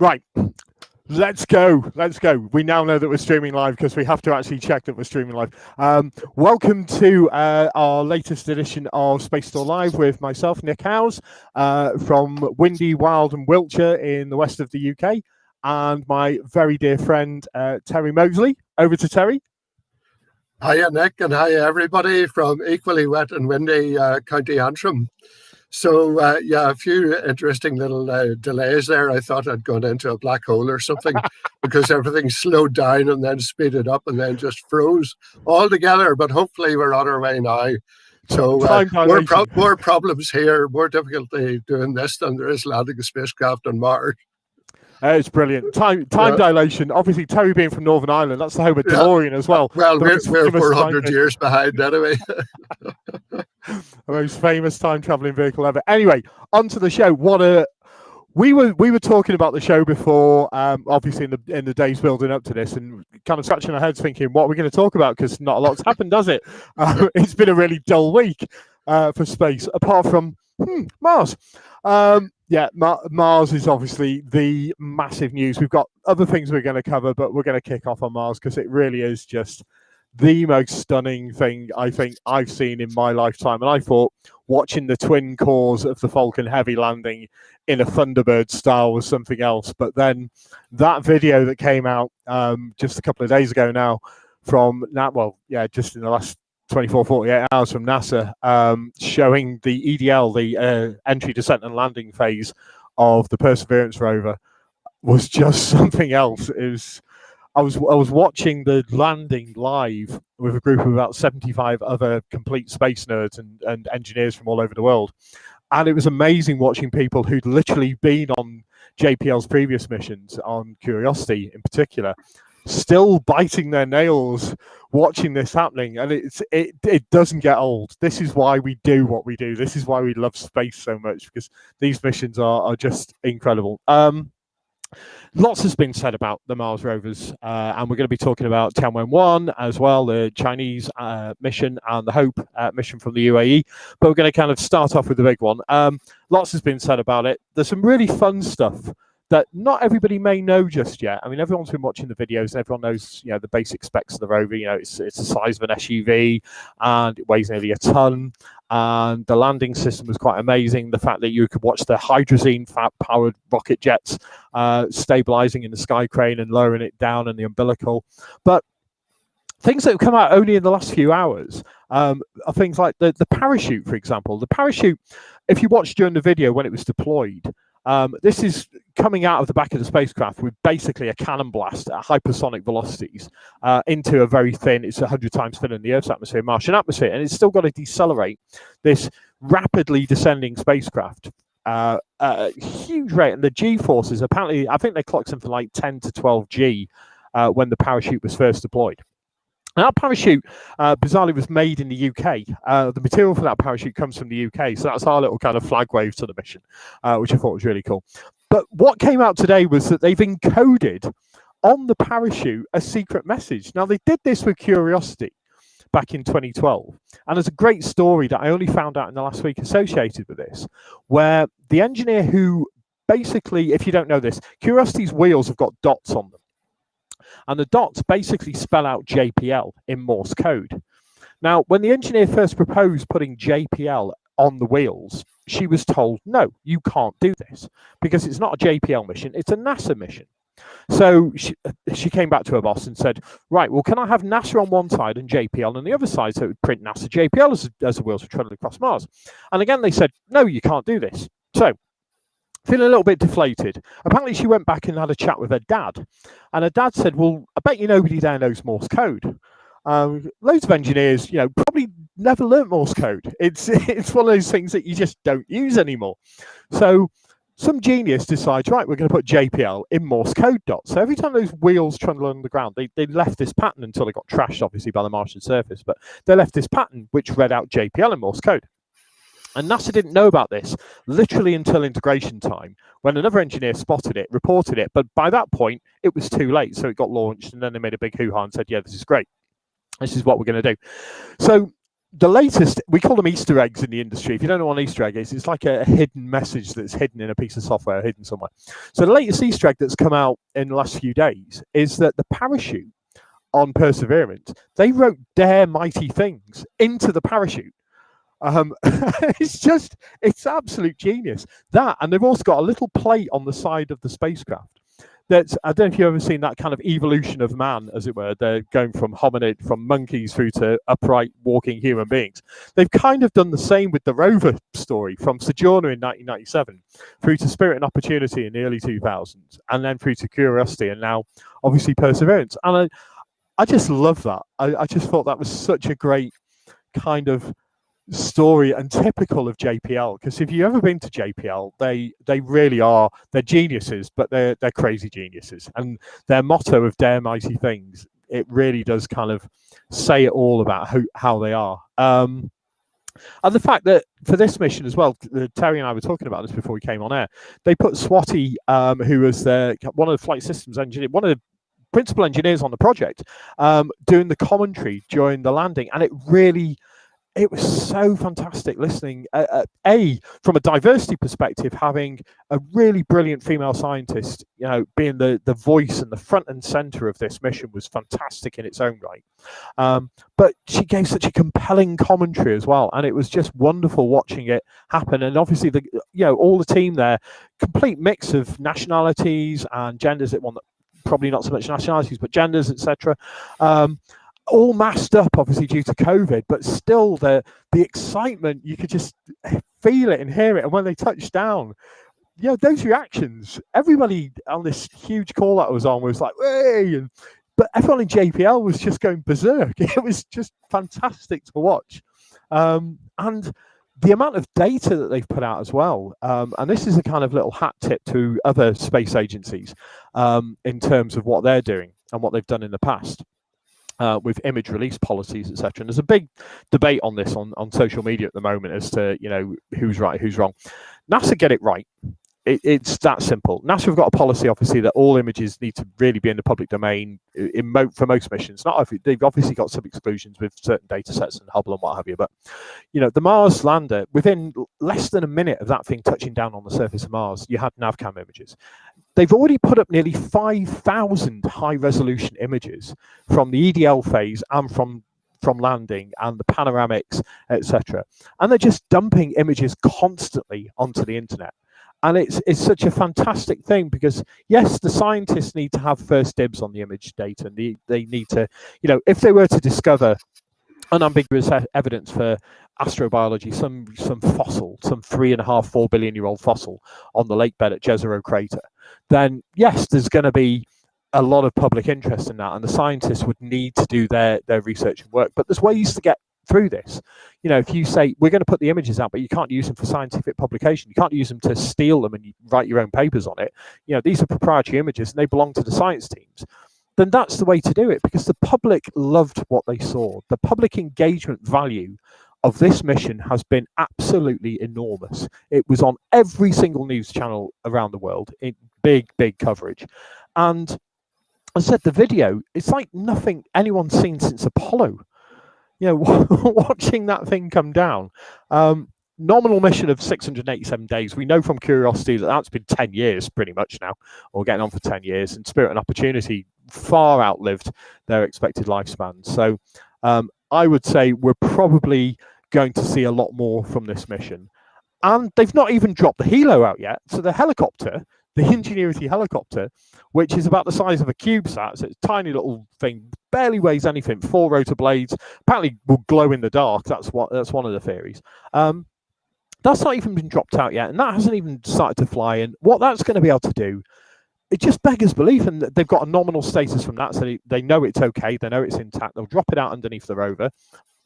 Right. Let's go. We now know that we're streaming live because we have to actually check that we're streaming live. Welcome to our latest edition of Space Store Live with myself, Nick Howes, from windy, wild and Wiltshire in the west of the UK, and my very dear friend, Terry Moseley. Over to Terry. Hiya, Nick, and hiya, everybody from equally wet and windy County Antrim. So, a few interesting little delays there. I thought I'd gone into a black hole or something because everything slowed down and then speeded up and then just froze altogether. But hopefully we're on our way now. So more problems here, more difficulty doing this than there is landing a spacecraft on Mars. It's brilliant. Time dilation. Obviously, Terry being from Northern Ireland, that's the home of DeLorean as well. Well, we're 400 years behind anyway. The most famous time-traveling vehicle ever. Anyway, on to the show. We were talking about the show before, obviously in the days building up to this, and kind of scratching our heads thinking, what are we going to talk about? Because not a lot's happened, does it? It's been a really dull week for space, apart from Mars. Mars is obviously the massive news. We've got other things we're going to cover, but we're going to kick off on Mars because it really is just the most stunning thing I think I've seen in my lifetime. And I thought watching the twin cores of the Falcon Heavy landing in a Thunderbird style was something else. But then that video that came out just a couple of days ago now from just in the last 24, 48 hours from NASA, showing the EDL, the entry, descent and landing phase of the Perseverance rover, was just something else. I was watching the landing live with a group of about 75 other complete space nerds and engineers from all over the world. And it was amazing watching people who'd literally been on JPL's previous missions, on Curiosity in particular, still biting their nails watching this happening. And it doesn't get old. This is why we do what we do. This is why we love space so much, because these missions are just incredible. Lots has been said about the Mars rovers, and we're going to be talking about Tianwen-1 as well, the Chinese mission, and the Hope mission from the UAE. But we're going to kind of start off with the big one. Lots has been said about it. There's some really fun stuff that not everybody may know just yet. I mean, everyone's been watching the videos, and everyone knows, the basic specs of the rover. It's the size of an SUV, and it weighs nearly a ton. And the landing system was quite amazing. The fact that you could watch the hydrazine powered rocket jets stabilizing in the sky crane and lowering it down in the umbilical. But things that have come out only in the last few hours are things like the parachute, for example. The parachute, if you watched during the video when it was deployed, this is coming out of the back of the spacecraft with basically a cannon blast at hypersonic velocities into a very thin, it's 100 times thinner than the Earth's atmosphere, Martian atmosphere, and it's still got to decelerate this rapidly descending spacecraft at a huge rate. And the G forces, apparently, I think they clocked something like 10 to 12 G when the parachute was first deployed. Now, that parachute, bizarrely, was made in the UK. The material for that parachute comes from the UK, so that's our little kind of flag wave to the mission, which I thought was really cool. But what came out today was that they've encoded on the parachute a secret message. Now, they did this with Curiosity back in 2012, and there's a great story that I only found out in the last week associated with this, where the engineer who basically, if you don't know this, Curiosity's wheels have got dots on them. And the dots basically spell out JPL in Morse code. Now, when the engineer first proposed putting JPL on the wheels, she was told, no, you can't do this because it's not a JPL mission, it's a NASA mission. So she came back to her boss and said, right, well, can I have NASA on one side and JPL on the other side, so it would print NASA JPL as the wheels were traveling across Mars? And again, they said, no, you can't do this. So feeling a little bit deflated, apparently she went back and had a chat with her dad. And her dad said, well, I bet nobody there knows Morse code. Loads of engineers, probably never learnt Morse code. It's one of those things that you just don't use anymore. So some genius decides, right, we're going to put JPL in Morse code dots. So every time those wheels trundle on the ground, they left this pattern until they got trashed, obviously, by the Martian surface. But they left this pattern which read out JPL in Morse code. And NASA didn't know about this literally until integration time, when another engineer spotted it, reported it. But by that point, it was too late. So it got launched, and then they made a big hoo-ha and said, yeah, this is great. This is what we're going to do. So the latest, we call them Easter eggs in the industry. If you don't know what an Easter egg is, it's like a hidden message that's hidden in a piece of software, hidden somewhere. So the latest Easter egg that's come out in the last few days is that the parachute on Perseverance, they wrote "Dare Mighty Things" into the parachute. It's absolute genius. That, and they've also got a little plate on the side of the spacecraft. That's, I don't know if you've ever seen that kind of evolution of man, as it were. They're going from hominid, from monkeys through to upright walking human beings. They've kind of done the same with the rover story, from Sojourner in 1997 through to Spirit and Opportunity in the early 2000s, and then through to Curiosity, and now obviously Perseverance. And I just love that. I just thought that was such a great kind of story and typical of JPL, because if you've ever been to JPL, they really are, they're geniuses, but they're crazy geniuses, and their motto of "Dare Mighty Things," it really does kind of say it all about how they are. And the fact that for this mission as well, Terry and I were talking about this before we came on air, they put Swati, who was one of the flight systems engineer, one of the principal engineers on the project, doing the commentary during the landing, and it was so fantastic listening. From a diversity perspective, having a really brilliant female scientist, being the voice and the front and center of this mission was fantastic in its own right. But she gave such a compelling commentary as well, and it was just wonderful watching it happen. And obviously, all the team there, complete mix of nationalities and genders. Probably not so much nationalities, but genders, etc. All masked up, obviously, due to COVID, but still the excitement, you could just feel it and hear it. And when they touched down, those reactions, everybody on this huge call that I was on was like, "Hey!" But everyone in JPL was just going berserk. It was just fantastic to watch. And the amount of data that they've put out as well, and this is a kind of little hat tip to other space agencies in terms of what they're doing and what they've done in the past. With image release policies, etc. And there's a big debate on this on social media at the moment as to who's right, who's wrong. NASA get it right. It's that simple. NASA have got a policy, obviously, that all images need to really be in the public domain for most missions. They've obviously got some exclusions with certain data sets and Hubble and what have you. But the Mars lander, within less than a minute of that thing touching down on the surface of Mars, you had NavCam images. They've already put up nearly 5,000 high-resolution images from the EDL phase and from landing and the panoramics, etc. And they're just dumping images constantly onto the internet. And it's such a fantastic thing because, yes, the scientists need to have first dibs on the image data. And they need to, if they were to discover unambiguous evidence for astrobiology, some fossil, some 3.5-4 billion year old fossil on the lake bed at Jezero crater, then yes, there's going to be a lot of public interest in that, and the scientists would need to do their research and work. But there's ways to get through this. If you say we're going to put the images out, but you can't use them for scientific publication, you can't use them to steal them and you write your own papers on it. These are proprietary images and they belong to the science teams. Then that's the way to do it, because the public loved what they saw. The public engagement value of this mission has been absolutely enormous. It was on every single news channel around the world in big coverage. And I said the video, it's like nothing anyone's seen since Apollo. Watching that thing come down. Nominal mission of 687 days. We know from Curiosity that's been 10 years pretty much now, or getting on for 10 years. And Spirit and Opportunity far outlived their expected lifespan. So I would say we're probably going to see a lot more from this mission. And they've not even dropped the helo out yet. So the helicopter, the Ingenuity helicopter, which is about the size of a CubeSat, so it's a tiny little thing, barely weighs anything, 4 rotor blades, apparently will glow in the dark. That's one of the theories. That's not even been dropped out yet, and that hasn't even started to fly. And what that's going to be able to do, it just beggars belief. And they've got a nominal status from that, so they know it's okay, they know it's intact. They'll drop it out underneath the rover,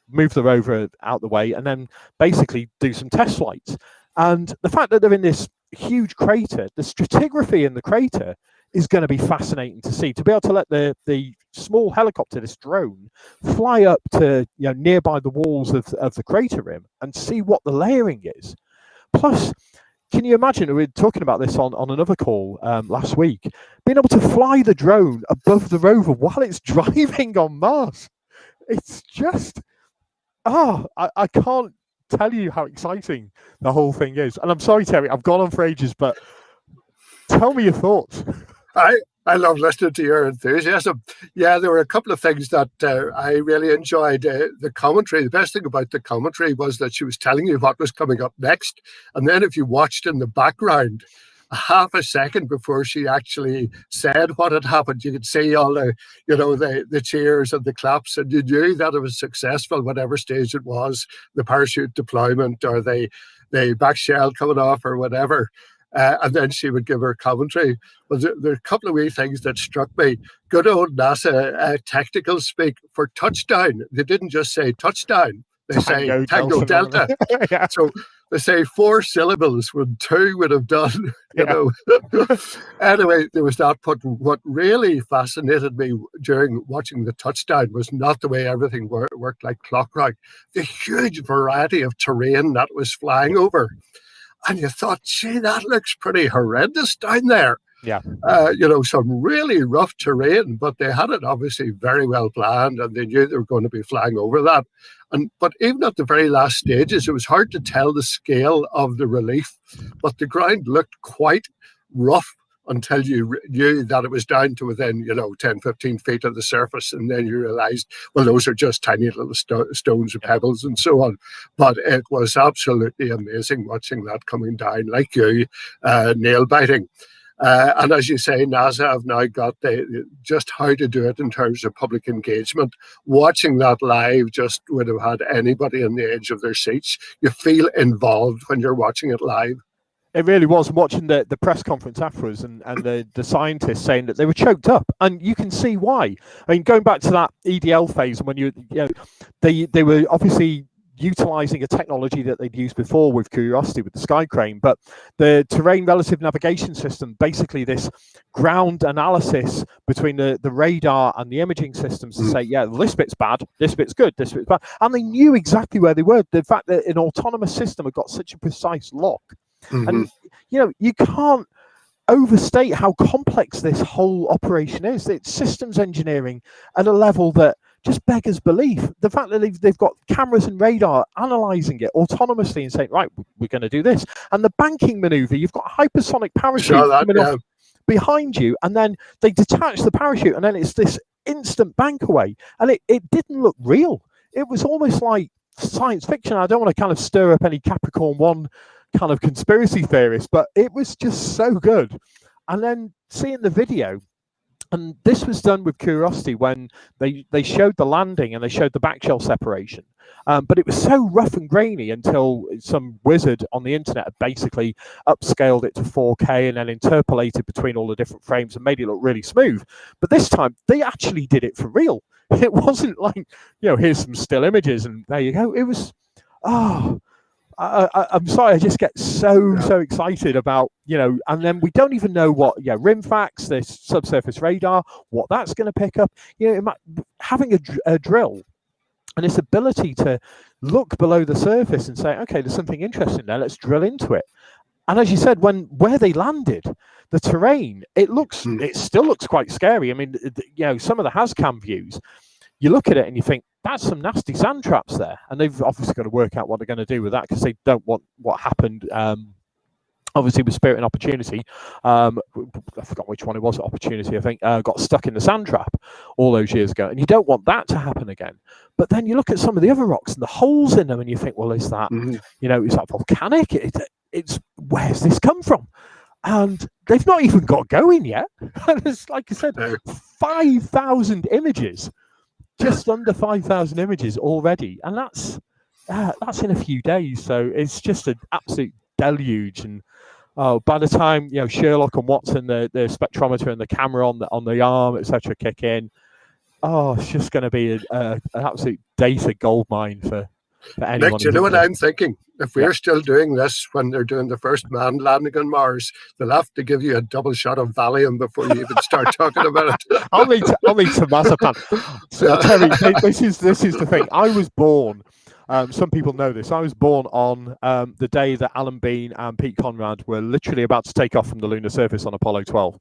move the rover out the way, and then basically do some test flights. And the fact that they're in this huge crater, the stratigraphy in the crater is going to be fascinating to see. To be able to let the small helicopter, this drone, fly up to nearby the walls of the crater rim and see what the layering is. Plus, can you imagine, we were talking about this on another call last week, being able to fly the drone above the rover while it's driving on Mars. It's just I can't tell you how exciting the whole thing is. And I'm sorry, Terry, I've gone on for ages, but tell me your thoughts. I love listening to your enthusiasm. Yeah, there were a couple of things that I really enjoyed. The commentary, the best thing about the commentary was that she was telling you what was coming up next. And then if you watched in the background, a half a second before she actually said what had happened, you could see all the cheers and the claps, and you knew that it was successful, whatever stage it was, the parachute deployment or the back shell coming off or whatever. And then she would give her commentary. Well, there are a couple of wee things that struck me. Good old NASA technical speak for touchdown. They didn't just say touchdown. They say Tango Delta. Yeah. So they say 4 syllables when 2 would have done, you know. Anyway, there was that. But what really fascinated me during watching the touchdown was not the way everything worked like clockwork. The huge variety of terrain that was flying over. And you thought, gee, that looks pretty horrendous down there. Yeah. Some really rough terrain, but they had it obviously very well planned and they knew they were going to be flying over that. But even at the very last stages, it was hard to tell the scale of the relief, but the ground looked quite rough until you knew that it was down to within, 10, 15 feet of the surface. And then you realized, well, those are just tiny little stones and pebbles and so on. But it was absolutely amazing watching that coming down, like you, nail biting. And as you say, NASA have now got just how to do it in terms of public engagement. Watching that live just would have had anybody on the edge of their seats. You feel involved when you're watching it live. It really was. Watching the press conference afterwards and the scientists saying that they were choked up, and you can see why. I mean, going back to that EDL phase, when they were obviously utilizing a technology that they'd used before with Curiosity with the sky crane, but the terrain relative navigation system, basically this ground analysis between the radar and the imaging systems to say, yeah, well, this bit's bad, this bit's good, this bit's bad, and they knew exactly where they were. The fact that an autonomous system had got such a precise lock. And you can't overstate how complex this whole operation is. It's systems engineering at a level that just beggars belief. The fact that they've got cameras and radar analyzing it autonomously and saying, right, we're going to do this. And the banking maneuver, you've got hypersonic parachute coming off behind you, and then they detach the parachute, and then it's this instant bank away. And it didn't look real. It was almost like science fiction. I don't want to kind of stir up any Capricorn 1 kind of conspiracy theorists, but it was just so good. And then seeing the video, and this was done with Curiosity when they showed the landing and they showed the back shell separation, but it was so rough and grainy until some wizard on the internet had basically upscaled it to 4K and then interpolated between all the different frames and made it look really smooth. But this time they actually did it for real. It wasn't like, here's some still images and there you go. It was I'm sorry, I just get so excited about, and then we don't even know what, RIMFAX, this subsurface radar, what that's going to pick up. Having a drill and its ability to look below the surface and say, okay, there's something interesting there, let's drill into it. And as you said, where they landed, the terrain, it still looks quite scary. I mean, some of the HazCam views, you look at it and you think, that's some nasty sand traps there. And they've obviously got to work out what they're going to do with that because they don't want what happened, obviously, with Spirit and Opportunity. I forgot which one it was, Opportunity, I think, got stuck in the sand trap all those years ago. And you don't want that to happen again. But then you look at some of the other rocks and the holes in them and you think, well, is that, is that volcanic? It's where's this come from? And they've not even got going yet. And it's like I said, 5,000 images. Just under 5,000 images already, and that's in a few days. So it's just an absolute deluge. And by the time Sherlock and Watson, the spectrometer and the camera on the arm, etc., kick in, it's just going to be an absolute data goldmine for anyone. Nick, do you know what I'm thinking? If we're still doing this when they're doing the first manned landing on Mars, they'll have to give you a double shot of Valium before you even start talking about it. I'll need some Mazapan. So, Terry, this is the thing. I was born. Some people know this. I was born on the day that Alan Bean and Pete Conrad were literally about to take off from the lunar surface on Apollo 12,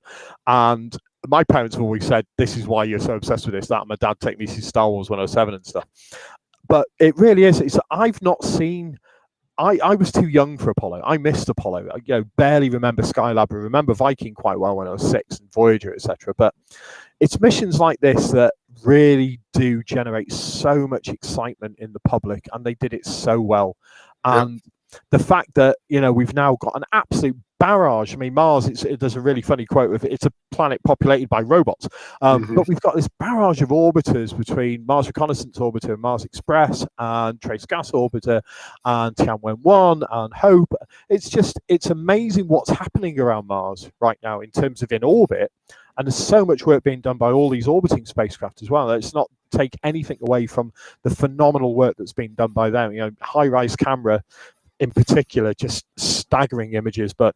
and my parents have always said, "This is why you're so obsessed with this." That my dad take me to Star Wars when I was 7 and stuff. but it really is. I've not seen. I was too young for Apollo. I missed Apollo. I barely remember Skylab. I remember Viking quite well when I was 6, and Voyager, etc. But it's missions like this that really do generate so much excitement in the public, and they did it so well. And the fact that we've now got an absolute barrage. I mean, Mars, there's a really funny quote of it's a planet populated by robots, but we've got this barrage of orbiters between Mars Reconnaissance Orbiter and Mars Express and Trace Gas Orbiter and Tianwen-1 and Hope. It's amazing what's happening around Mars right now in terms of in orbit, and there's so much work being done by all these orbiting spacecraft as well. Let's not take anything away from the phenomenal work that's been done by them. High-rise camera in particular, just staggering images, but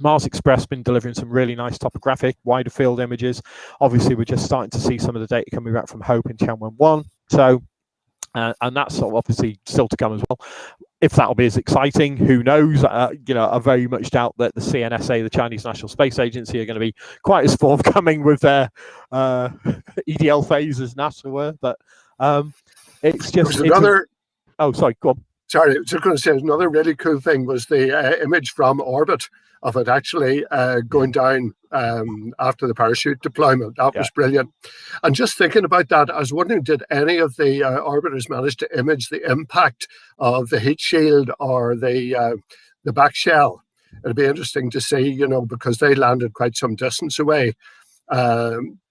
Mars Express been delivering some really nice topographic, wider field images. Obviously, we're just starting to see some of the data coming back from Hope and Tianwen-1. So, and that's obviously still to come as well. If that'll be as exciting, who knows? I very much doubt that the CNSA, the Chinese National Space Agency, are going to be quite as forthcoming with their EDL phase as NASA were. But it's just another. Oh, sorry, go on. Sorry, I was just going to say another really cool thing was the image from orbit of it actually going down after the parachute deployment. That was brilliant. And just thinking about that, I was wondering, did any of the orbiters manage to image the impact of the heat shield or the back shell? It'd be interesting to see, because they landed quite some distance away.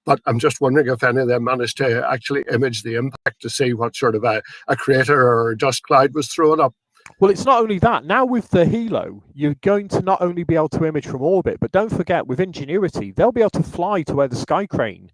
But I'm just wondering if any of them managed to actually image the impact to see what sort of a crater or dust cloud was thrown up. Well, it's not only that. Now with the Helo, you're going to not only be able to image from orbit, but don't forget, with Ingenuity, they'll be able to fly to where the sky crane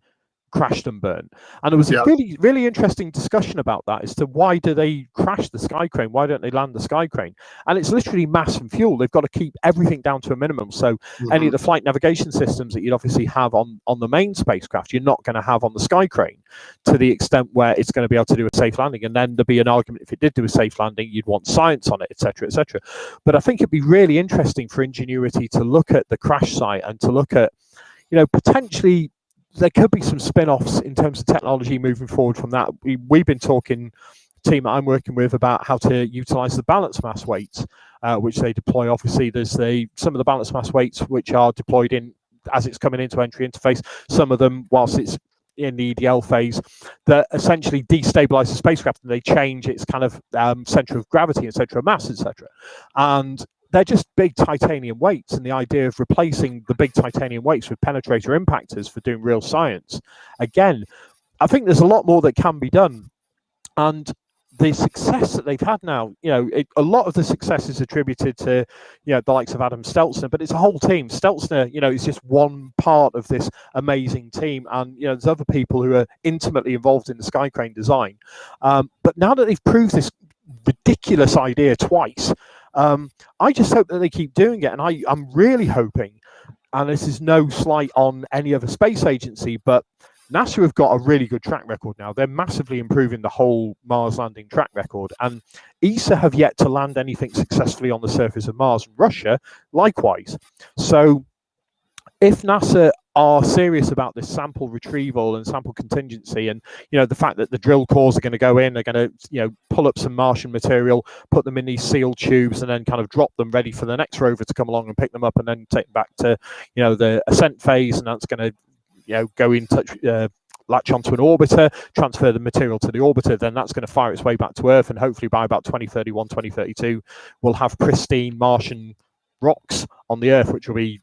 crashed and burned. And there was a really, really interesting discussion about that as to why do they crash the sky crane? Why don't they land the sky crane? And it's literally mass and fuel. They've got to keep everything down to a minimum. So any of the flight navigation systems that you'd obviously have on the main spacecraft, you're not going to have on the sky crane to the extent where it's going to be able to do a safe landing. And then there'd be an argument, if it did do a safe landing, you'd want science on it, etc., etc. But I think it'd be really interesting for Ingenuity to look at the crash site and to look at, potentially there could be some spin-offs in terms of technology moving forward from that. We've been talking, the team that I'm working with, about how to utilize the balance mass weights, which they deploy. Obviously, there's some of the balance mass weights which are deployed in as it's coming into entry interface. Some of them, whilst it's in the EDL phase, that essentially destabilize the spacecraft and they change its kind of center of gravity and center of mass, etc. And they're just big titanium weights, and the idea of replacing the big titanium weights with penetrator impactors for doing real science. Again, I think there's a lot more that can be done. And the success that they've had now, a lot of the success is attributed to, the likes of Adam Stelzner, but it's a whole team. Stelzner, is just one part of this amazing team. And, there's other people who are intimately involved in the sky crane design. But now that they've proved this ridiculous idea twice, I just hope that they keep doing it. And I'm really hoping, and this is no slight on any other space agency, but NASA have got a really good track record now. They're massively improving the whole Mars landing track record. And ESA have yet to land anything successfully on the surface of Mars. Russia, likewise. So if NASA are serious about this sample retrieval and sample contingency, and the fact that the drill cores are going to go in, they're going to pull up some Martian material, put them in these sealed tubes, and then kind of drop them ready for the next rover to come along and pick them up and then take them back to the ascent phase, and that's going to go in touch, latch onto an orbiter, transfer the material to the orbiter, then that's going to fire its way back to Earth, and hopefully by about 2031, 2032, we'll have pristine Martian rocks on the Earth, which will be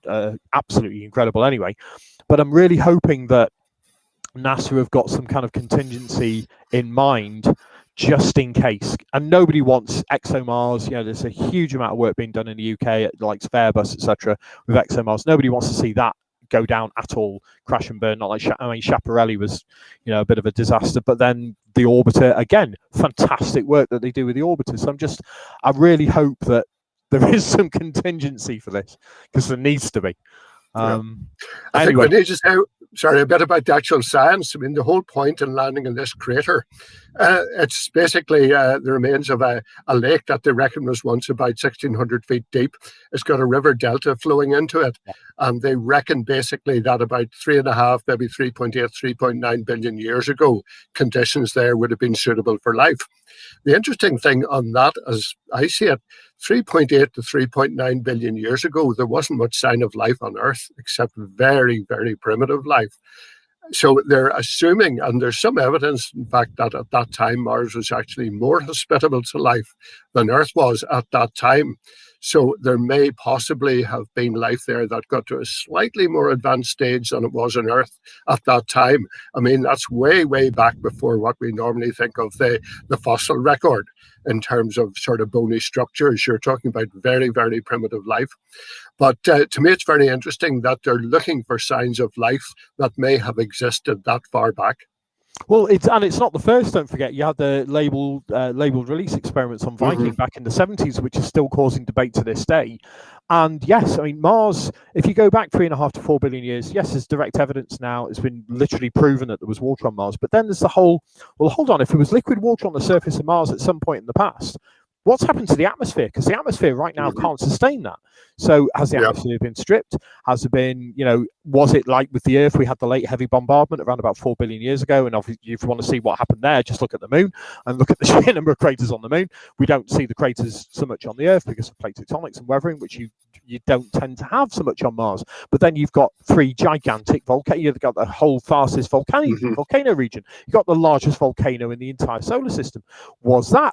absolutely incredible anyway. But I'm really hoping that NASA have got some kind of contingency in mind just in case. And nobody wants ExoMars. There's a huge amount of work being done in the UK at the likes of Airbus, etc., with ExoMars. Nobody wants to see that go down at all, crash and burn. Not like Schiaparelli was, a bit of a disaster. But then the orbiter, again, fantastic work that they do with the orbiter. So I really hope that there is some contingency for this, because there needs to be. I think we need to say, a bit about the actual science. I mean, the whole point in landing in this crater It's basically the remains of a lake that they reckon was once about 1,600 feet deep. It's got a river delta flowing into it. And they reckon basically that about 3.5, maybe 3.8, 3.9 billion years ago, conditions there would have been suitable for life. The interesting thing on that, as I see it, 3.8 to 3.9 billion years ago, there wasn't much sign of life on Earth except very, very primitive life. So they're assuming, and there's some evidence, in fact, that at that time Mars was actually more hospitable to life than Earth was at that time. So there may possibly have been life there that got to a slightly more advanced stage than it was on Earth at that time. I mean, that's way, way back before what we normally think of the fossil record in terms of sort of bony structures. You're talking about very, very primitive life. But to me, it's very interesting that they're looking for signs of life that may have existed that far back. Well, it's not the first. Don't forget, you had the labeled release experiments on Viking back in the 70s, which is still causing debate to this day. And yes, I mean, Mars, if you go back 3.5 to 4 billion years, yes, there's direct evidence now. It's been literally proven that there was water on Mars. But then there's the whole, well, hold on, if there was liquid water on the surface of Mars at some point in the past, what's happened to the atmosphere? Because the atmosphere right now can't sustain that. So has the atmosphere been stripped? Has there been, was it like with the Earth? We had the late heavy bombardment around about 4 billion years ago. And obviously, if you want to see what happened there, just look at the moon and look at the sheer number of craters on the moon. We don't see the craters so much on the Earth because of plate tectonics and weathering, which you don't tend to have so much on Mars. But then you've got 3 gigantic volcanoes. You've got the whole fastest volcano region. You've got the largest volcano in the entire solar system. Was that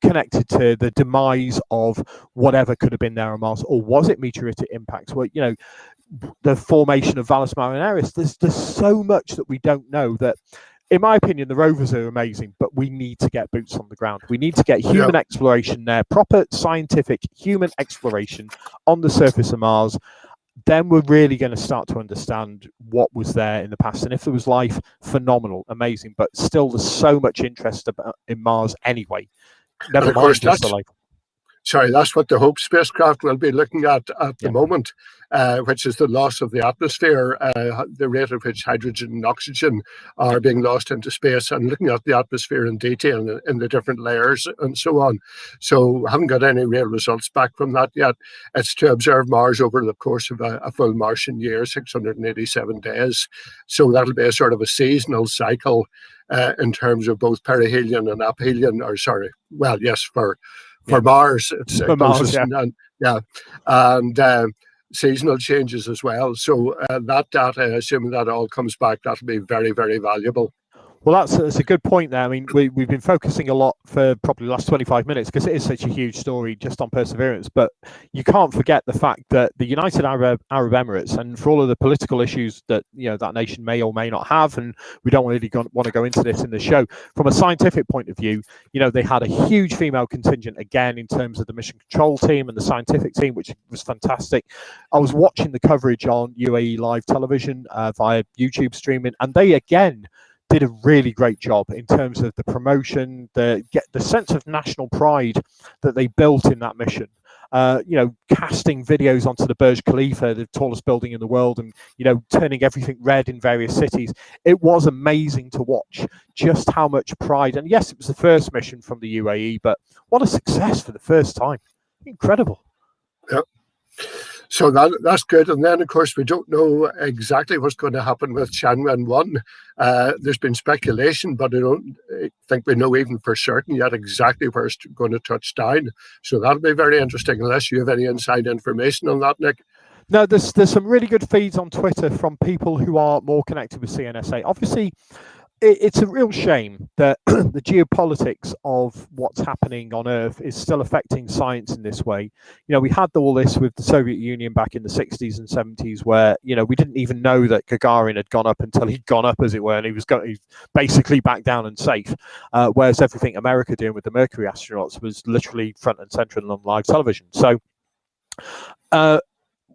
connected to the demise of whatever could have been there on Mars, or was it meteoritic impacts? Well, the formation of Valles Marineris. There's so much that we don't know that, in my opinion, the rovers are amazing, but we need to get boots on the ground. We need to get human exploration there, proper scientific human exploration on the surface of Mars. Then we're really going to start to understand what was there in the past. And if there was life, phenomenal, amazing. But still, there's so much interest in Mars anyway. Never mind just the life. Sorry, that's what the Hope spacecraft will be looking at the moment, which is the loss of the atmosphere, the rate at which hydrogen and oxygen are being lost into space, and looking at the atmosphere in detail in the different layers and so on. So haven't got any real results back from that yet. It's to observe Mars over the course of a full Martian year, 687 days. So that'll be a sort of a seasonal cycle in terms of both perihelion and aphelion, for Mars, it's for Mars, and seasonal changes as well. So that data, assuming that all comes back, that'll be very, very valuable. Well, that's a good point there. I mean, we've been focusing a lot for probably the last 25 minutes because it is such a huge story just on Perseverance. But you can't forget the fact that the United Arab Emirates, and for all of the political issues that that nation may or may not have, and we don't really want to go into this in the show, from a scientific point of view, they had a huge female contingent again in terms of the mission control team and the scientific team, which was fantastic. I was watching the coverage on UAE live television via YouTube streaming, and they again did a really great job in terms of the promotion, the sense of national pride that they built in that mission. Casting videos onto the Burj Khalifa, the tallest building in the world, and turning everything red in various cities. It was amazing to watch just how much pride. And yes, it was the first mission from the UAE, but what a success for the first time! Incredible. Yep. So that's good. And then, of course, we don't know exactly what's going to happen with Tianwen-1. There's been speculation, but I don't think we know even for certain yet exactly where it's going to touch down. So that'll be very interesting, unless you have any inside information on that, Nick. No, there's some really good feeds on Twitter from people who are more connected with CNSA. Obviously, it's a real shame that the geopolitics of what's happening on Earth is still affecting science in this way. We had all this with the Soviet Union back in the 60s and 70s, where we didn't even know that Gagarin had gone up until he'd gone up, as it were, and he was basically back down and safe. Whereas everything America doing with the Mercury astronauts was literally front and center and on live television. So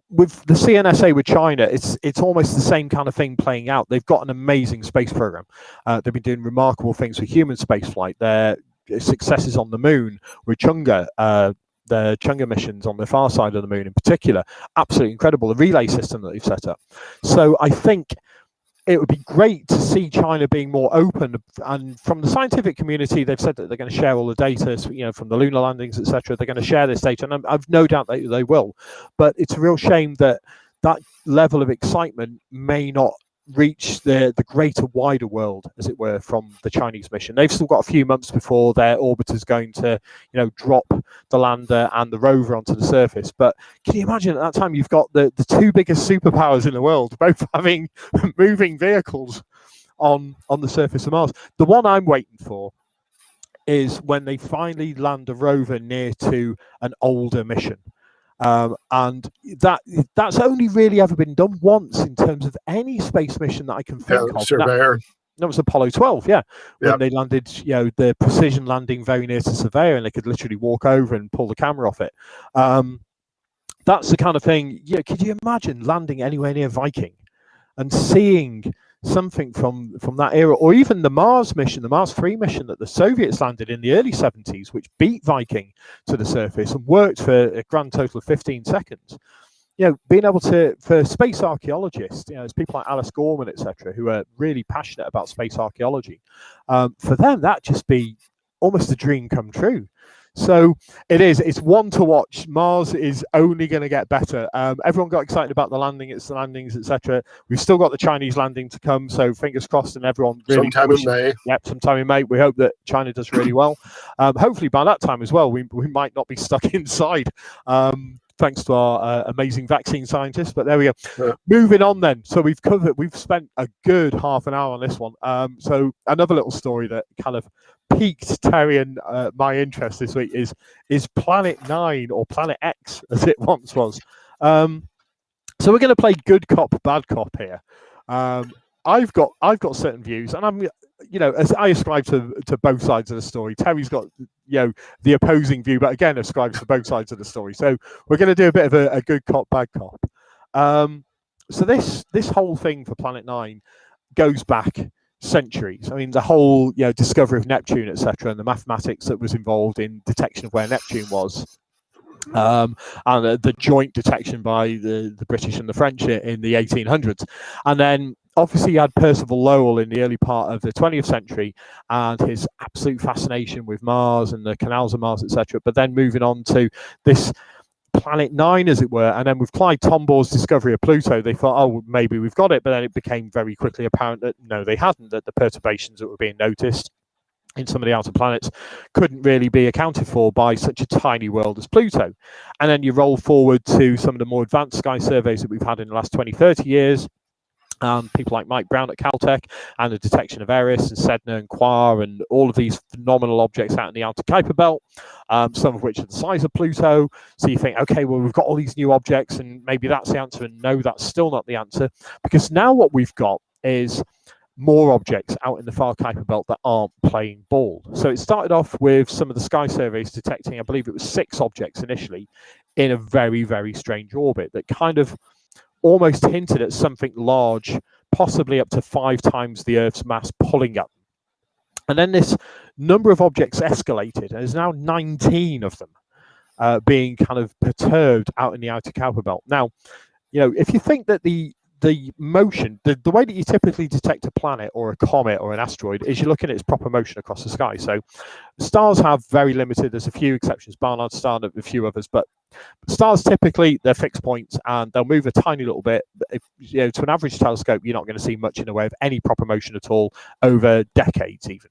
with the CNSA with China, it's almost the same kind of thing playing out. They've got an amazing space program. They've been doing remarkable things with human spaceflight. Their successes on the moon with Chang'e, the Chang'e missions on the far side of the moon in particular, absolutely incredible. The relay system that they've set up. So I think it would be great to see China being more open, and from the scientific community, they've said that they're going to share all the data, from the lunar landings, etc. They're going to share this data, and I've no doubt that they will. But it's a real shame that that level of excitement may not reach the greater, wider world, as it were, from the Chinese mission. They've still got a few months before their orbiter's going to, drop the lander and the rover onto the surface. But can you imagine at that time you've got the two biggest superpowers in the world both having moving vehicles on the surface of Mars? The one I'm waiting for is when they finally land a rover near to an older mission. And that's only really ever been done once in terms of any space mission that I can think of. Surveyor. That was Apollo 12, when they landed, the precision landing very near to Surveyor, and they could literally walk over and pull the camera off it. That's the kind of thing. Could you imagine landing anywhere near Viking and seeing something from that era, or even the Mars mission, the Mars 3 mission that the Soviets landed in the early 70s, which beat Viking to the surface and worked for a grand total of 15 seconds. Being able to, for space archaeologists, there's people like Alice Gorman, etc., who are really passionate about space archaeology. For them, that'd just be almost a dream come true. So it's one to watch. Mars is only going to get better. Everyone got excited about the landings, etc. We've still got the Chinese landing to come, so fingers crossed, and everyone really sometime in May. Yep, sometime in May. We hope that China does really well. Hopefully by that time as well, we might not be stuck inside. Thanks to our amazing vaccine scientists. But there we go. Yeah. Moving on then. So we've spent a good half an hour on this one. So another little story that kind of piqued Terry and my interest this week is Planet 9, or Planet X as it once was. So we're going to play good cop, bad cop here. I've got certain views, and I'm, as I ascribe to both sides of the story. Terry's got, the opposing view, but again ascribes to both sides of the story. So we're going to do a bit of a good cop, bad cop. So this whole thing for Planet 9 goes back centuries. I mean, the whole discovery of Neptune, etc., and the mathematics that was involved in detection of where Neptune was. And the joint detection by the British and the French in the 1800s. And then obviously you had Percival Lowell in the early part of the 20th century and his absolute fascination with Mars and the canals of Mars, etc. But then moving on to this Planet 9, as it were, and then with Clyde Tombaugh's discovery of Pluto, they thought, oh, maybe we've got it. But then it became very quickly apparent that no, they hadn't, that the perturbations that were being noticed in some of the outer planets couldn't really be accounted for by such a tiny world as Pluto. And then you roll forward to some of the more advanced sky surveys that we've had in the last 20, 30 years. People like Mike Brown at Caltech, and the detection of Eris and Sedna and Quare and all of these phenomenal objects out in the outer Kuiper belt, some of which are the size of Pluto. So you think, okay, well, we've got all these new objects and maybe that's the answer. And no, that's still not the answer, because now what we've got is more objects out in the far Kuiper belt that aren't playing ball. So it started off with some of the sky surveys detecting, I believe it was 6 objects initially in a very, very strange orbit that kind of almost hinted at something large, possibly up to 5 times the Earth's mass pulling up. And then this number of objects escalated, and there's now 19 of them being kind of perturbed out in the outer Kuiper belt. Now, if you think that the motion, the way that you typically detect a planet or a comet or an asteroid is you're looking at its proper motion across the sky. So stars have very limited, there's a few exceptions, Barnard's star and a few others, but stars typically, they're fixed points and they'll move a tiny little bit. To an average telescope, you're not going to see much in the way of any proper motion at all over decades even.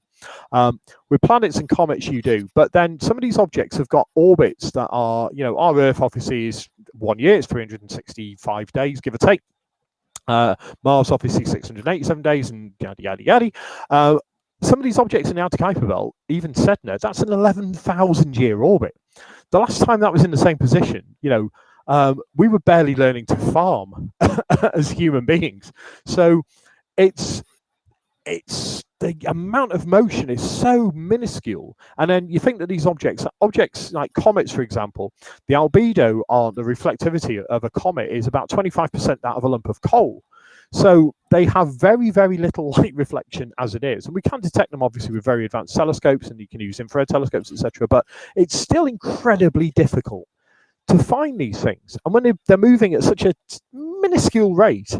With planets and comets you do, but then some of these objects have got orbits that are, our Earth obviously is 1 year, it's 365 days, give or take. Mars obviously 687 days and yada yada yada. Some of these objects in the outer Kuiper belt, even Sedna, that's an 11,000 year orbit. The last time that was in the same position, we were barely learning to farm as human beings. So it's the amount of motion is so minuscule. And then you think that these objects like comets, for example, the albedo on the reflectivity of a comet is about 25% that of a lump of coal. So they have very, very little light reflection as it is. And we can detect them obviously with very advanced telescopes, and you can use infrared telescopes, etc. But it's still incredibly difficult to find these things. And when they're moving at such a minuscule rate,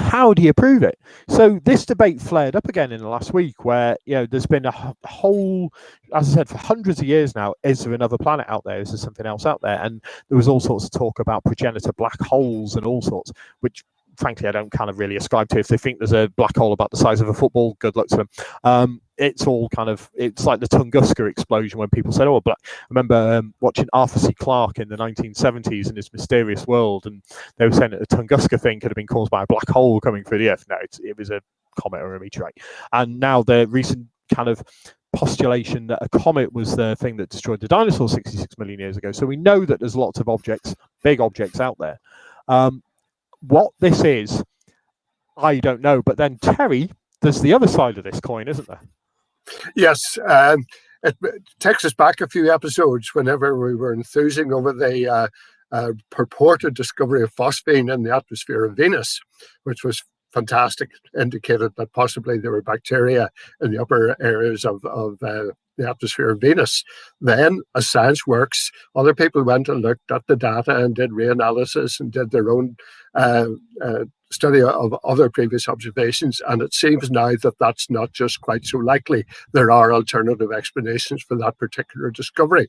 how do you prove it? So this debate flared up again in the last week, where there's been a whole, as I said, for hundreds of years now. Is there another planet out there? Is there something else out there? And there was all sorts of talk about progenitor black holes and all sorts, which frankly I don't kind of really ascribe to. If they think there's a black hole about the size of a football, good luck to them. It's all kind of, it's like the Tunguska explosion when people said, I remember watching Arthur C. Clarke in the 1970s in his Mysterious World, and they were saying that the Tunguska thing could have been caused by a black hole coming through the Earth. No, it was a comet or a meteorite. And now the recent kind of postulation that a comet was the thing that destroyed the dinosaurs 66 million years ago. So we know that there's lots of objects, big objects out there. What this is, I don't know. But then, Terry, there's the other side of this coin, isn't there? Yes, it takes us back a few episodes whenever we were enthusing over the purported discovery of phosphine in the atmosphere of Venus, which was fantastic, indicated that possibly there were bacteria in the upper areas of the atmosphere of Venus. Then, as science works, other people went and looked at the data and did reanalysis and did their own study of other previous observations, and it seems now that that's not just quite so likely. There are alternative explanations for that particular discovery.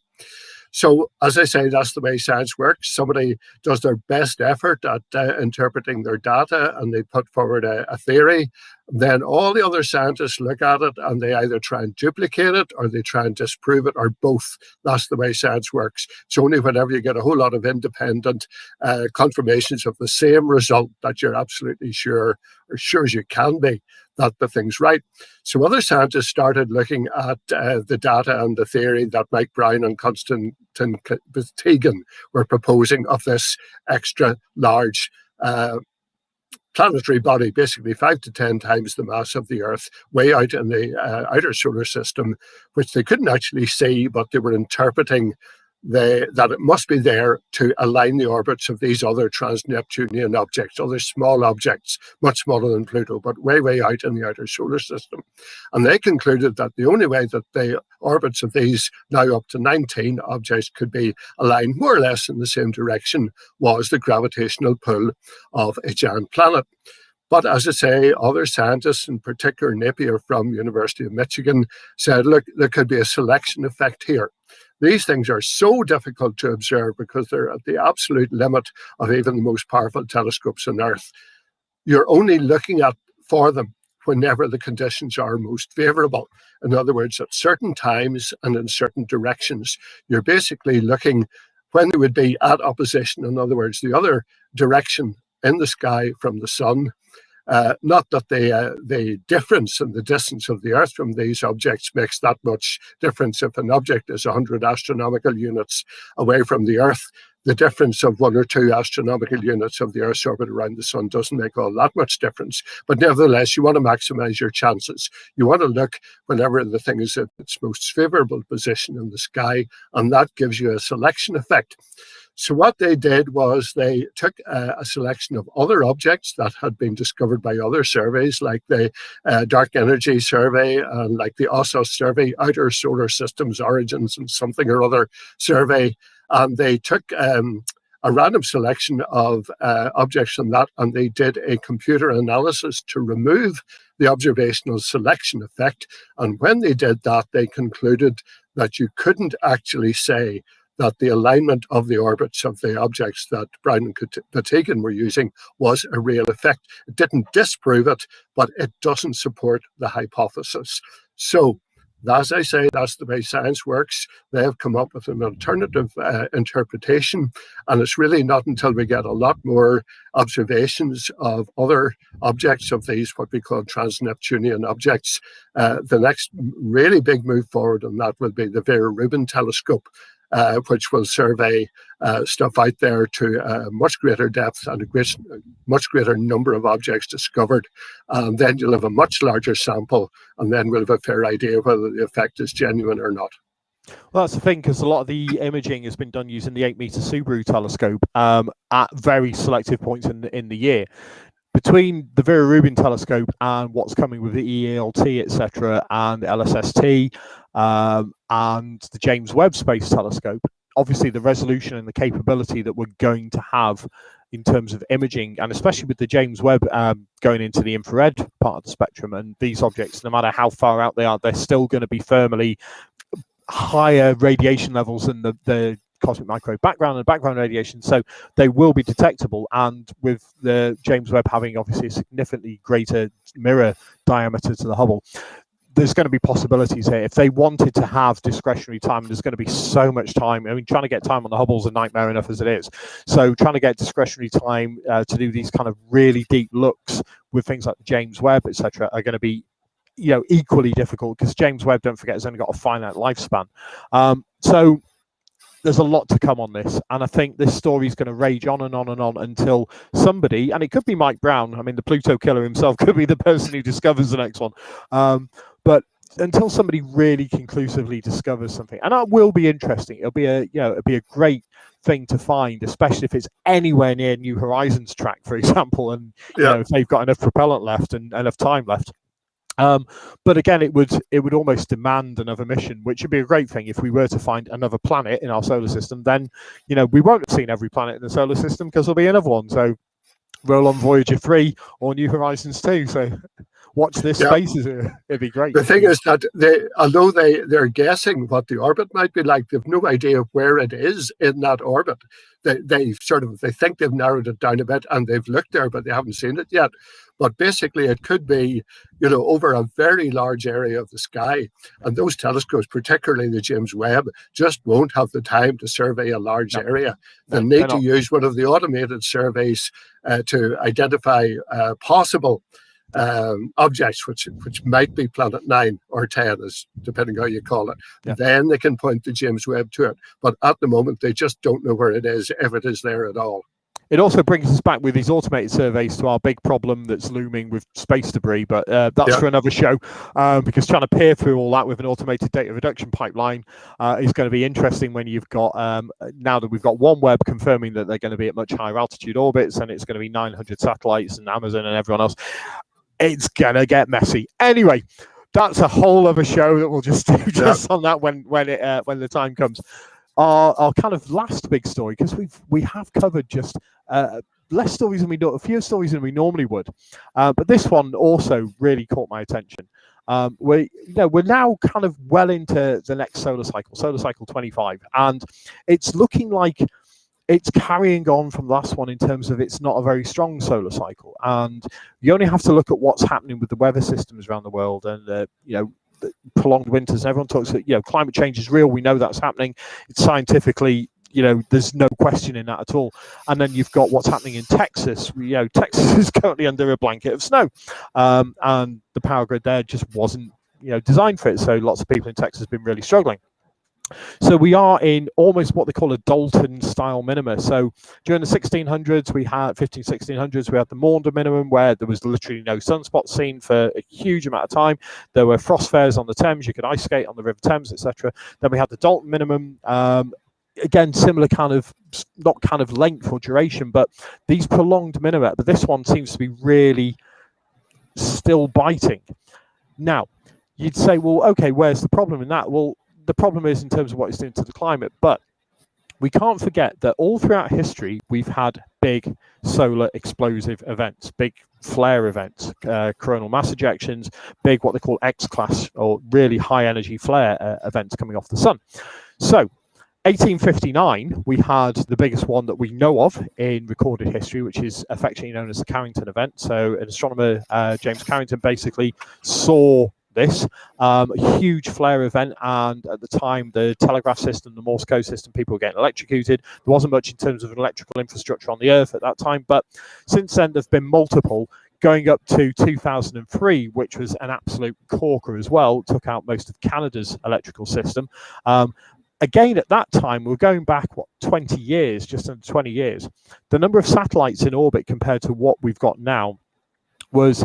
So, as I say, that's the way science works. Somebody does their best effort at interpreting their data, and they put forward a theory. Then all the other scientists look at it, and they either try and duplicate it, or they try and disprove it, or both. That's the way science works. It's only whenever you get a whole lot of independent confirmations of the same result that you're absolutely sure, or sure as you can be, that the thing's right. So other scientists started looking at the data and the theory that Mike Brown and Konstantin Batygin were proposing of this extra large planetary body, basically 5 to 10 times the mass of the Earth, way out in the outer solar system, which they couldn't actually see, but they were interpreting that it must be there to align the orbits of these other trans-Neptunian objects, other small objects, much smaller than Pluto, but way, way out in the outer solar system. And they concluded that the only way that the orbits of these now up to 19 objects could be aligned more or less in the same direction was the gravitational pull of a giant planet. But as I say, other scientists, in particular Napier from University of Michigan, said, look, there could be a selection effect here. These things are so difficult to observe because they're at the absolute limit of even the most powerful telescopes on Earth. You're only looking for them whenever the conditions are most favorable. In other words, at certain times and in certain directions, you're basically looking when they would be at opposition. In other words, the other direction in the sky from the sun. Not that the difference in the distance of the Earth from these objects makes that much difference. If an object is 100 astronomical units away from the Earth, the difference of 1 or 2 astronomical units of the Earth's orbit around the sun doesn't make all that much difference. But nevertheless, you want to maximize your chances. You want to look whenever the thing is at its most favorable position in the sky, and that gives you a selection effect. So what they did was they took a selection of other objects that had been discovered by other surveys, like the Dark Energy Survey and like the OSOS Survey, Outer Solar Systems Origins and something or other survey. And they took a random selection of objects from that, and they did a computer analysis to remove the observational selection effect. And when they did that, they concluded that you couldn't actually say that the alignment of the orbits of the objects that Brown and Batygin were using was a real effect. It didn't disprove it, but it doesn't support the hypothesis. So, as I say, that's the way science works. They have come up with an alternative interpretation, and it's really not until we get a lot more observations of other objects of these, what we call trans-Neptunian objects. The next really big move forward on that will be the Vera Rubin telescope, which will survey stuff out there to a much greater depth and a much greater number of objects discovered. And then you'll have a much larger sample, and then we'll have a fair idea whether the effect is genuine or not. Well, that's the thing, because a lot of the imaging has been done using the 8-meter Subaru telescope at very selective points in the year. Between the Vera Rubin telescope and what's coming with the ELT, etc., and the LSST, and the James Webb Space Telescope, obviously the resolution and the capability that we're going to have in terms of imaging, and especially with the James Webb going into the infrared part of the spectrum, and these objects, no matter how far out they are, they're still going to be firmly higher radiation levels than the cosmic microwave background and background radiation, so they will be detectable. And with the James Webb having obviously a significantly greater mirror diameter to the Hubble, there's going to be possibilities here. If they wanted to have discretionary time, and there's going to be so much time. I mean, trying to get time on the Hubble's a nightmare enough as it is. So trying to get discretionary time to do these kind of really deep looks with things like the James Webb, etc., are going to be, equally difficult, because James Webb, don't forget, has only got a finite lifespan. So there's a lot to come on this, and I think this story is going to rage on and on and on until somebody, and it could be Mike Brown, I mean, the Pluto killer himself could be the person who discovers the next one, but until somebody really conclusively discovers something, and that will be interesting. It'll be a great thing to find, especially if it's anywhere near New Horizons track, for example, and if they've got enough propellant left and enough time left. But again, it would almost demand another mission, which would be a great thing if we were to find another planet in our solar system. Then, we won't have seen every planet in the solar system, because there'll be another one. So roll on Voyager 3 or New Horizons 2. So watch this space. It'd be great. The thing is that although they're guessing what the orbit might be like, they've no idea where it is in that orbit. They think they've narrowed it down a bit, and they've looked there, but they haven't seen it yet. But basically, it could be, over a very large area of the sky. And those telescopes, particularly the James Webb, just won't have the time to survey a large area. They'll need to use one of the automated surveys to identify possible objects, which might be planet 9 or 10, depending how you call it. Then they can point the James Webb to it. But at the moment, they just don't know where it is, if it is there at all. It also brings us back with these automated surveys to our big problem that's looming with space debris, but that's for another show, because trying to peer through all that with an automated data reduction pipeline is going to be interesting when you've got, now that we've got OneWeb confirming that they're going to be at much higher altitude orbits, and it's going to be 900 satellites and Amazon and everyone else. It's going to get messy. Anyway, that's a whole other show that we'll just do on that when the time comes. Our kind of last big story, because we have covered just less stories than we do, fewer stories than we normally would, but this one also really caught my attention. We're now kind of well into the next solar cycle 25, and it's looking like it's carrying on from the last one in terms of it's not a very strong solar cycle, and you only have to look at what's happening with the weather systems around the world, and the prolonged winters. Everyone talks that climate change is real. We know that's happening. It's scientifically, there's no question in that at all. And then you've got what's happening in Texas. Texas is currently under a blanket of snow, and the power grid there just wasn't designed for it. So lots of people in Texas have been really struggling. So we are in almost what they call a Dalton style minima. So during the 1600s, we had 1600s, we had the Maunder minimum, where there was literally no sunspots seen for a huge amount of time. There were frost fairs on the Thames, you could ice skate on the River Thames, etc. Then we had the Dalton minimum, again, similar kind of, not kind of length or duration, but these prolonged minima. But this one seems to be really still biting. Now, you'd say, well, okay, where's the problem in that? Well, the problem is in terms of what it's doing to the climate, but we can't forget that all throughout history, we've had big solar explosive events, big flare events, coronal mass ejections, big what they call X-class or really high energy flare events coming off the sun. So 1859, we had the biggest one that we know of in recorded history, which is affectionately known as the Carrington Event. So an astronomer, James Carrington, basically saw this huge flare event, and at the time the telegraph system, the Morse code system, people were getting electrocuted. There wasn't much in terms of an electrical infrastructure on the Earth at that time, but since then there've been multiple, going up to 2003, which was an absolute corker as well. It took out most of Canada's electrical system. Again, at that time, we're going back, 20 years, just under 20 years. The number of satellites in orbit compared to what we've got now was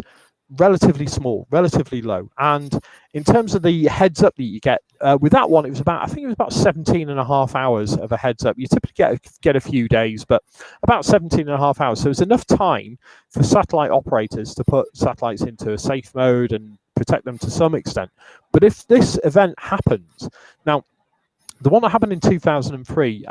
relatively small, relatively low. And in terms of the heads up that you get, with that one, it was about, I think it was about 17.5 hours of a heads up. You typically get a few days, but about 17.5 hours. So it's enough time for satellite operators to put satellites into a safe mode and protect them to some extent. But if this event happens, now, The one that happened in 2003,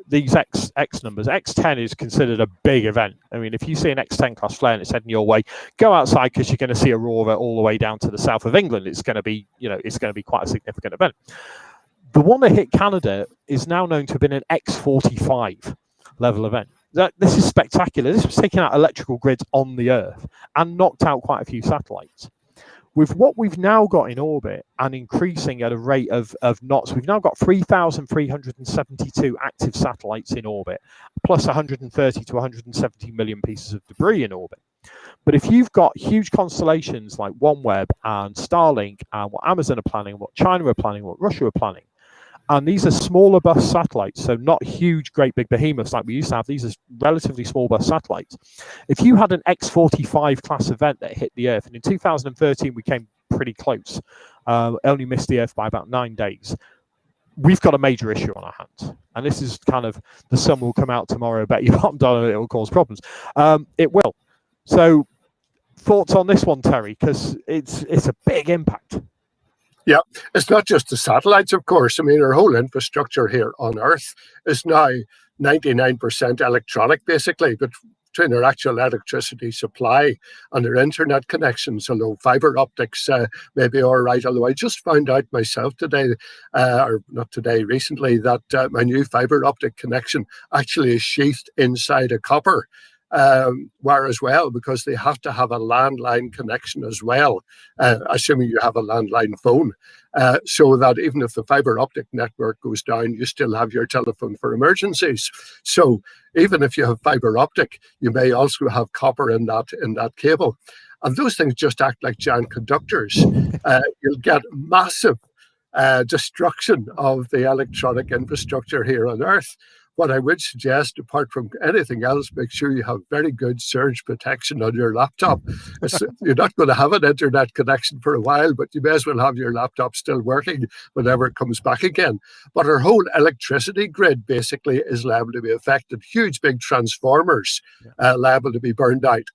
these X numbers, X10 is considered a big event. I mean, if you see an X10 class flare and it's heading your way, go outside because you're going to see a rover all the way down to the south of England. It's going to be, it's going to be quite a significant event. The one that hit Canada is now known to have been an X45 level event. This is spectacular. This was taking out electrical grids on the Earth and knocked out quite a few satellites. With what we've now got in orbit and increasing at a rate of knots, we've now got 3,372 active satellites in orbit, plus 130 to 170 million pieces of debris in orbit. But if you've got huge constellations like OneWeb and Starlink and what Amazon are planning, what China are planning, what Russia are planning, and these are smaller bus satellites, so not huge, great big behemoths like we used to have. These are relatively small bus satellites. If you had an X45 class event that hit the Earth, and in 2013 we came pretty close, only missed the Earth by about 9 days, we've got a major issue on our hands. And this is kind of, the sun will come out tomorrow, bet you bottom dollar it will cause problems. It will. So thoughts on this one, Terry, because it's a big impact. Yeah, it's not just the satellites, of course. I mean, our whole infrastructure here on Earth is now 99% electronic, basically, but between our actual electricity supply and our internet connections, although fiber optics may be all right. Although I just found out myself today, or not today, recently, that my new fiber optic connection actually is sheathed inside a copper wire as well, because they have to have a landline connection as well, assuming you have a landline phone, so that even if the fiber optic network goes down, you still have your telephone for emergencies. So even if you have fiber optic, you may also have copper in that cable, and those things just act like giant conductors. You'll get massive destruction of the electronic infrastructure here on Earth. What I would suggest, apart from anything else, make sure you have very good surge protection on your laptop. You're not going to have an internet connection for a while, but you may as well have your laptop still working whenever it comes back again. But our whole electricity grid basically is liable to be affected. Huge big transformers liable to be burned out.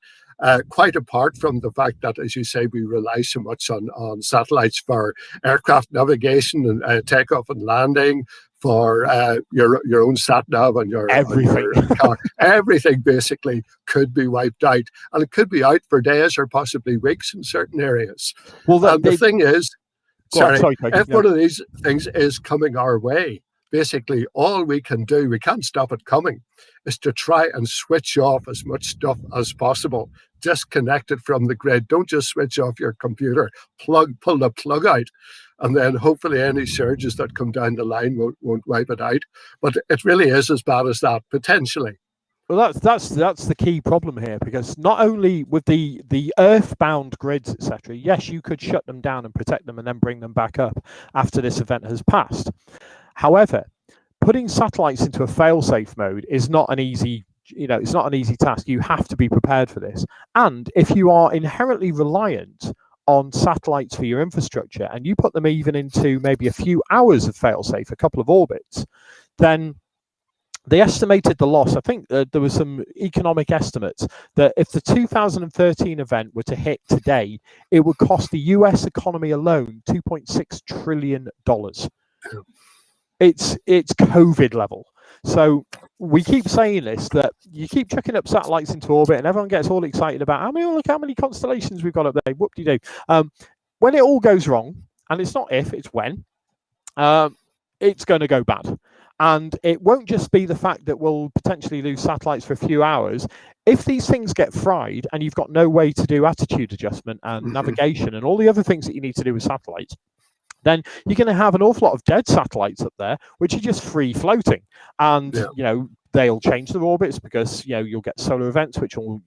Quite apart from the fact that, as you say, we rely so much on satellites for aircraft navigation and takeoff and landing, for your own sat nav and your car. Everything basically could be wiped out, and it could be out for days or possibly weeks in certain areas. Well, the thing is, if one of these things is coming our way, basically all we can do, we can't stop it coming, is to try and switch off as much stuff as possible. Disconnect it from the grid. Don't just switch off your computer. Pull the plug out, and then hopefully any surges that come down the line won't wipe it out. But it really is as bad as that, potentially. Well, that's the key problem here, because not only with the earthbound grids, etc., yes, you could shut them down and protect them and then bring them back up after this event has passed. However, putting satellites into a fail-safe mode is not an easy, it's not an easy task. You have to be prepared for this. And if you are inherently reliant on satellites for your infrastructure, and you put them even into maybe a few hours of fail-safe, a couple of orbits, then they estimated the loss. I think there was some economic estimates that if the 2013 event were to hit today, it would cost the US economy alone $2.6 trillion. It's COVID level. So we keep saying this, that you keep chucking up satellites into orbit and everyone gets all excited about, look how many constellations we've got up there. Whoop-de-doo. When it all goes wrong, and it's not if, it's when, it's going to go bad. And it won't just be the fact that we'll potentially lose satellites for a few hours. If these things get fried and you've got no way to do attitude adjustment and navigation and all the other things that you need to do with satellites, then you're going to have an awful lot of dead satellites up there, which are just free floating. And, they'll change their orbits because, you'll get solar events, which will,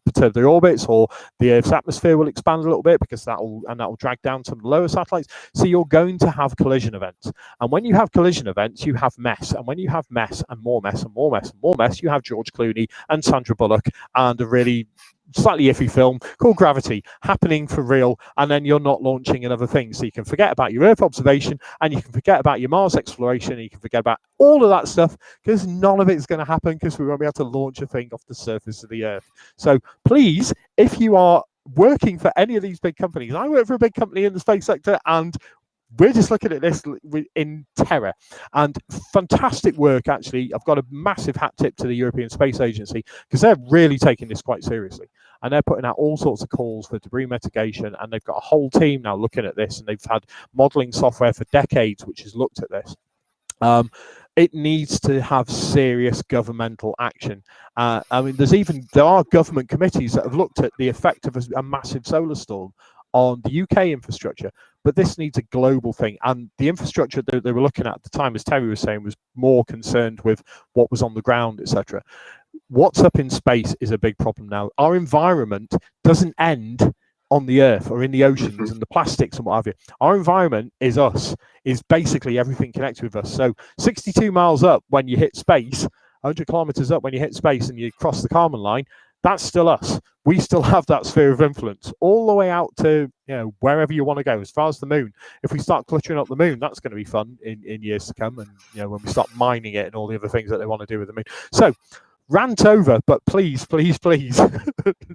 perturb their orbits, or the Earth's atmosphere will expand a little bit because that will drag down some lower satellites. So you're going to have collision events. And when you have collision events, you have mess. And when you have mess and more mess and more mess and more mess, you have George Clooney and Sandra Bullock and a really slightly iffy film called Gravity happening for real, and then you're not launching another thing. So you can forget about your Earth observation, and you can forget about your Mars exploration, and you can forget about all of that stuff, because none of it's going to happen, because we won't be able to launch a thing off the surface of the Earth. So please, if you are working for any of these big companies, I work for a big company in the space sector, and we're just looking at this in terror, and fantastic work. Actually, I've got a massive hat tip to the European Space Agency, because they're really taking this quite seriously, and they're putting out all sorts of calls for debris mitigation, and they've got a whole team now looking at this, and they've had modeling software for decades which has looked at this. It needs to have serious governmental action. I mean, there are government committees that have looked at the effect of a massive solar storm on the UK infrastructure, but this needs a global thing. And the infrastructure that they were looking at the time, as Terry was saying, was more concerned with what was on the ground, etc. What's up in space is a big problem now. Our environment doesn't end on the Earth or in the oceans and the plastics and what have you. Our environment is us, is basically everything connected with us. So 62 miles up when you hit space, 100 kilometers up when you hit space and you cross the Kármán line, that's still us. We still have that sphere of influence all the way out to, wherever you want to go, as far as the moon. If we start cluttering up the moon, that's going to be fun in years to come. And, when we start mining it and all the other things that they want to do with the moon. So, rant over, but please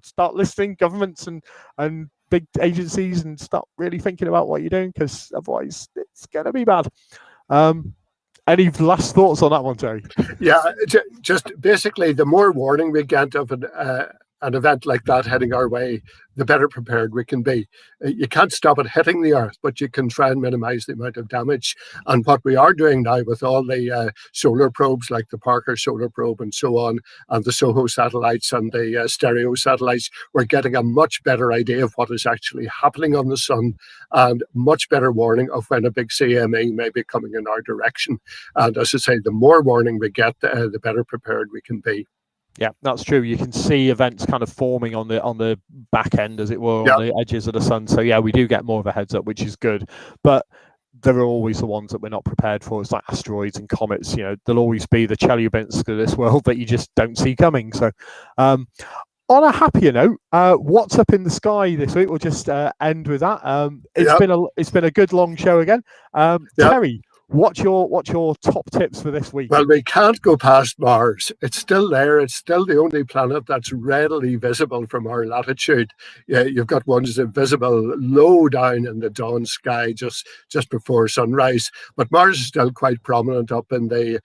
start listening, governments and big agencies, and start really thinking about what you're doing, because otherwise it's going to be bad. Any last thoughts on that one, Terry? Yeah, just basically, the more warning we get of an event like that heading our way, the better prepared we can be. You can't stop it hitting the Earth, but you can try and minimize the amount of damage. And what we are doing now with all the solar probes, like the Parker Solar Probe and so on, and the SOHO satellites and the stereo satellites, we're getting a much better idea of what is actually happening on the sun, and much better warning of when a big CME may be coming in our direction. And as I say, the more warning we get, the better prepared we can be. Yeah, that's true. You can see events kind of forming on the back end, as it were, on the edges of the sun. So yeah, we do get more of a heads up, which is good. But there are always the ones that we're not prepared for. It's like asteroids and comets. There'll always be the Chelyabinsk of this world that you just don't see coming. So on a happier note, what's up in the sky this week? We'll just end with that. It's been a good long show again. Terry, what's your top tips for this week? Well, we can't go past Mars. It's still there. It's still the only planet that's readily visible from our latitude. Yeah, you've got ones that are visible low down in the dawn sky just before sunrise. But Mars is still quite prominent up in the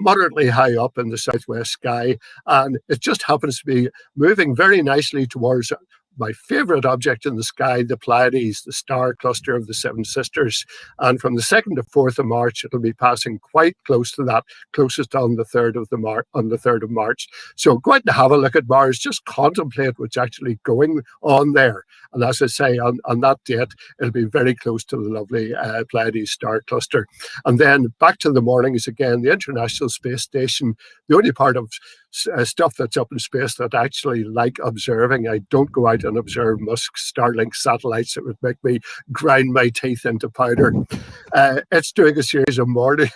moderately high up in the southwest sky. And it just happens to be moving very nicely towards my favorite object in the sky, the Pleiades, the star cluster of the Seven Sisters. And from the 2nd to 4th of March, it'll be passing quite close to that, closest on the 3rd of March. So go out and have a look at Mars, just contemplate what's actually going on there. And as I say, on that date, it'll be very close to the lovely Pleiades star cluster. And then back to the mornings again, the International Space Station, the only part of stuff that's up in space that I actually like observing. I don't go out and observe Musk's Starlink satellites. It would make me grind my teeth into powder. It's doing a series of morning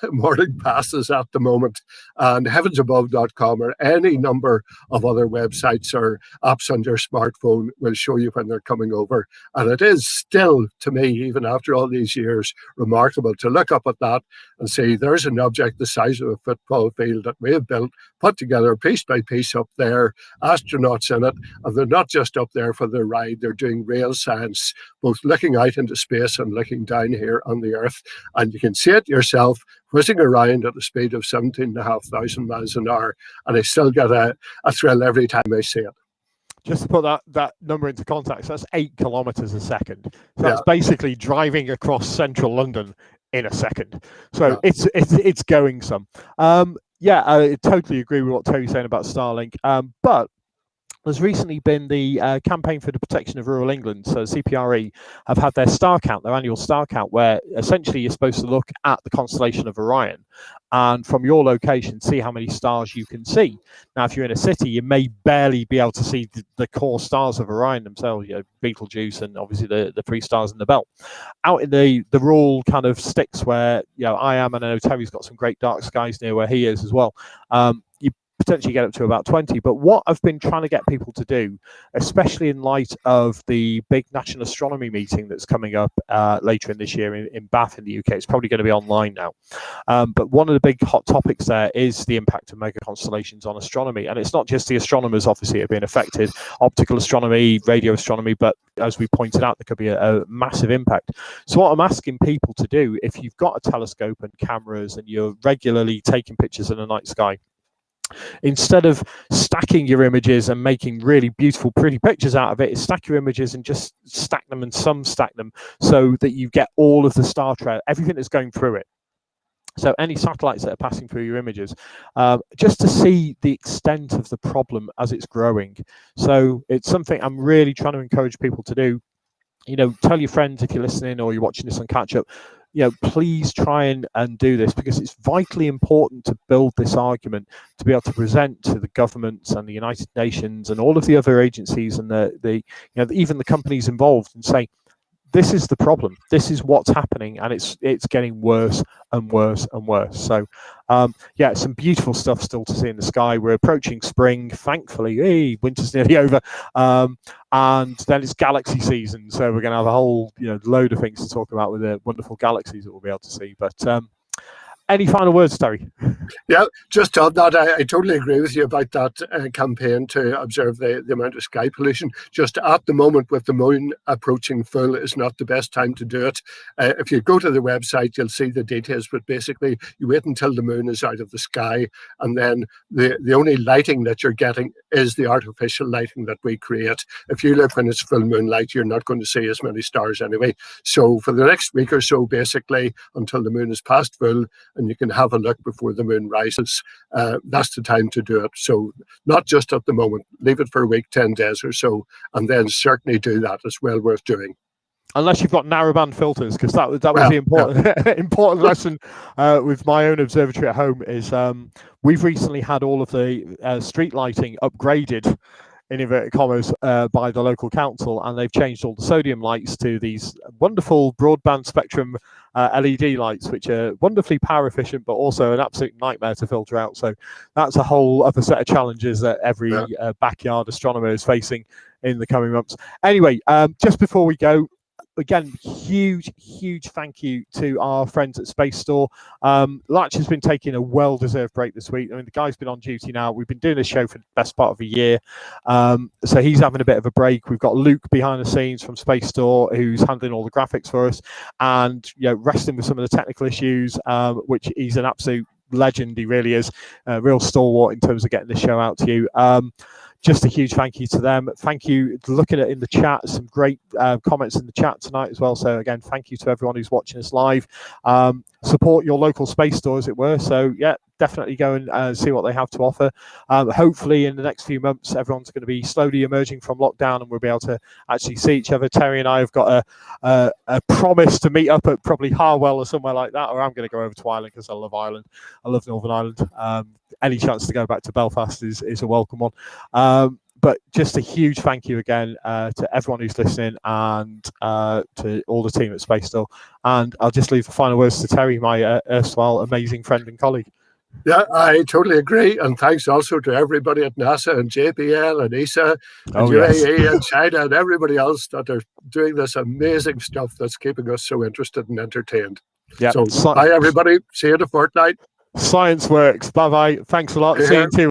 passes at the moment, and heavensabove.com or any number of other websites or apps on your smartphone will show you when they're coming over. And it is still, to me, even after all these years, remarkable to look up at that and see there's an object the size of a football field that we have built, put together piece by piece up there, astronauts in it, and they're not just up there for the ride, they're doing real science, both looking out into space and looking down here on the Earth. And you can see it yourself, whizzing around at a speed of 17,500 miles an hour, and I still get a thrill every time I see it. Just to put that number into context, that's 8 kilometers a second. So that's basically driving across central London in a second. So it's going some. I totally agree with what Terry's saying about Starlink. But there's recently been the Campaign for the Protection of Rural England, so CPRE, have had their star count, their annual star count, where essentially you're supposed to look at the constellation of Orion and from your location see how many stars you can see. Now, if you're in a city, you may barely be able to see the core stars of Orion themselves, Betelgeuse and obviously the 3 stars in the belt. Out in the rural kind of sticks where I am, and I know Terry's got some great dark skies near where he is as well, you potentially get up to about 20. But what I've been trying to get people to do, especially in light of the big National Astronomy meeting that's coming up later in this year in Bath in the UK, it's probably going to be online now. But one of the big hot topics there is the impact of mega constellations on astronomy. And it's not just the astronomers, obviously, have been affected, optical astronomy, radio astronomy, but as we pointed out, there could be a massive impact. So what I'm asking people to do, if you've got a telescope and cameras and you're regularly taking pictures in the night sky, instead of stacking your images and making really beautiful, pretty pictures out of it, is stack your images and just stack them and stack them so that you get all of the star trail, everything that's going through it. So any satellites that are passing through your images, just to see the extent of the problem as it's growing. So it's something I'm really trying to encourage people to do. You know, tell your friends if you're listening or you're watching this on Catchup, you know, please try and do this, because it's vitally important to build this argument, to be able to present to the governments and the United Nations and all of the other agencies and the you know, even the companies involved, and say, this is the problem. This is what's happening, and it's getting worse and worse and worse. So, yeah, some beautiful stuff still to see in the sky. We're approaching spring, thankfully. Hey, winter's nearly over, and then it's galaxy season. So we're going to have a whole load of things to talk about with the wonderful galaxies that we'll be able to see. But any final words, Terry? Yeah, just on that, I totally agree with you about that campaign to observe the amount of sky pollution. Just at the moment, with the moon approaching full, is not the best time to do it. If you go to the website, you'll see the details, but basically you wait until the moon is out of the sky, and then the only lighting that you're getting is the artificial lighting that we create. If you look when it's full moonlight, you're not going to see as many stars anyway. So for the next week or so, basically, until the moon is past full, and you can have a look before the moon rises, that's the time to do it. So not just at the moment, leave it for a week, 10 days or so, and then certainly do that. It's well worth doing. Unless you've got narrowband filters, because that was the important important lesson with my own observatory at home is we've recently had all of the street lighting upgraded, in inverted commas, by the local council, and they've changed all the sodium lights to these wonderful broadband spectrum LED lights, which are wonderfully power efficient, but also an absolute nightmare to filter out. So that's a whole other set of challenges that every backyard astronomer is facing in the coming months. Anyway, just before we go, again, huge thank you to our friends at Space Store. Latch has been taking a well-deserved break this week. I mean, the guy's been on duty now. We've been doing this show for the best part of a year. So he's having a bit of a break. We've got Luke behind the scenes from Space Store, who's handling all the graphics for us and wrestling with some of the technical issues, which he's an absolute legend. He really is a real stalwart in terms of getting the show out to you. Just a huge thank you to them. Thank you. Look at it in the chat. Some great comments in the chat tonight as well. So again, thank you to everyone who's watching us live. Support your local Space Store, as it were. So yeah, definitely go and see what they have to offer. Hopefully in the next few months, everyone's going to be slowly emerging from lockdown and we'll be able to actually see each other. Terry and I have got a promise to meet up at probably Harwell or somewhere like that, or I'm going to go over to Ireland because I love Ireland. I love Northern Ireland. Any chance to go back to Belfast is a welcome one. But just a huge thank you again to everyone who's listening and to all the team at Space Store. And I'll just leave the final words to Terry, my erstwhile amazing friend and colleague. Yeah, I totally agree. And thanks also to everybody at NASA and JPL and ESA and UAE and China and everybody else that are doing this amazing stuff that's keeping us so interested and entertained. Yeah. So bye, everybody. See you in a fortnight. Science works. Bye-bye. Thanks a lot. See you in 2